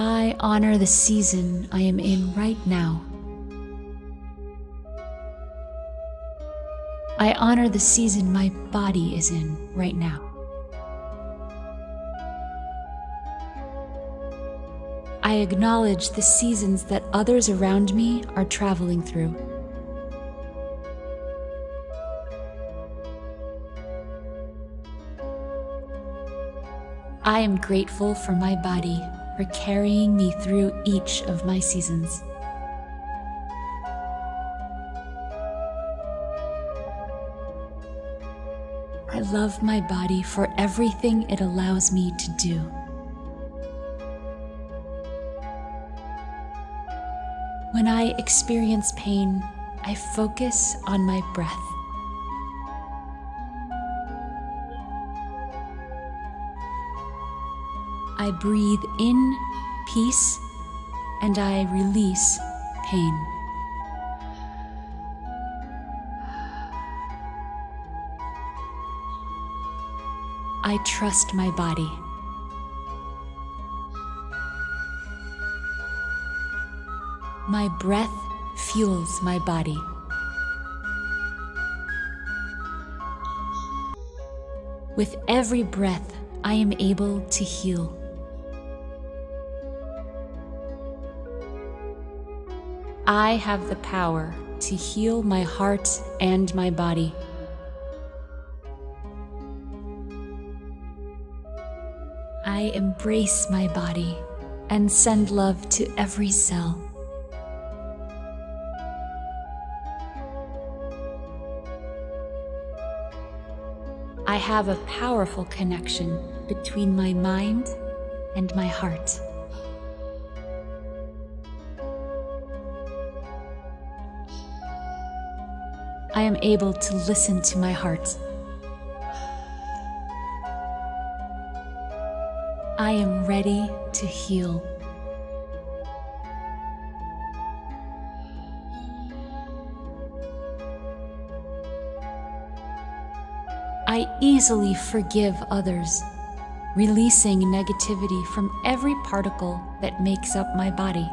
I honor the season I am in right now. I honor the season my body is in right now. I acknowledge the seasons that others around me are traveling through. I am grateful for my body for carrying me through each of my seasons. I love my body for everything it allows me to do. When I experience pain, I focus on my breath. I breathe in peace and I release pain. I trust my body. My breath fuels my body. With every breath, I am able to heal. I have the power to heal my heart and my body. I embrace my body and send love to every cell. I have a powerful connection between my mind and my heart. I am able to listen to my heart. I am ready to heal. I easily forgive others, releasing negativity from every particle that makes up my body.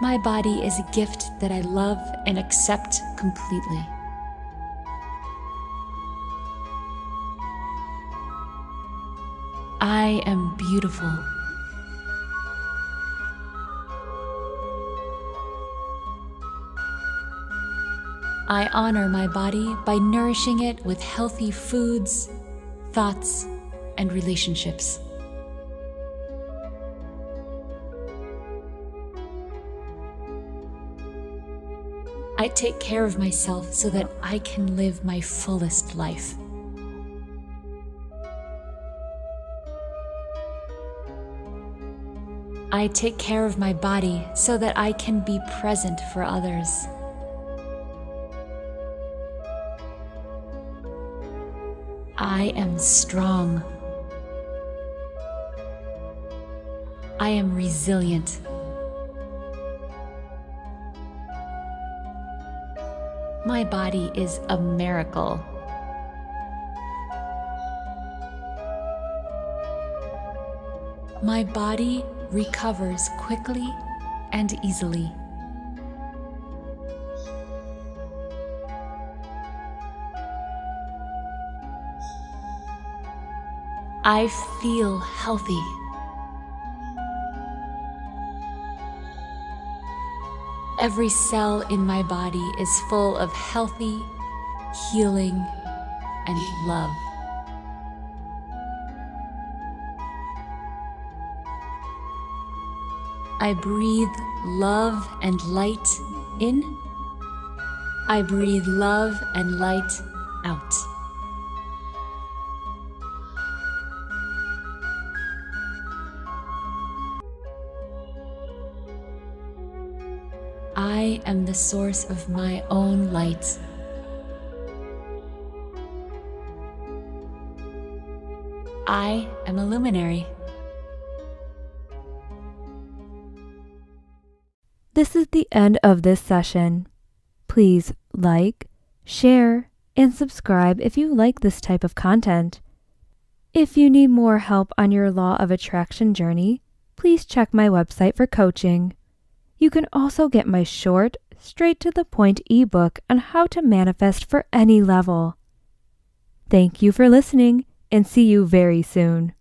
My body is a gift that I love and accept completely. I am beautiful. I honor my body by nourishing it with healthy foods, thoughts, and relationships. I take care of myself so that I can live my fullest life. I take care of my body so that I can be present for others. I am strong. I am resilient. My body is a miracle. My body recovers quickly and easily. I feel healthy. Every cell in my body is full of healthy, healing, and love. I breathe love and light in. I breathe love and light out. I am the source of my own light. I am a luminary. This is the end of this session. Please like, share, and subscribe if you like this type of content. If you need more help on your law of attraction journey, please check my website for coaching. You can also get my short, straight-to-the-point ebook on how to manifest for any level. Thank you for listening, and see you very soon.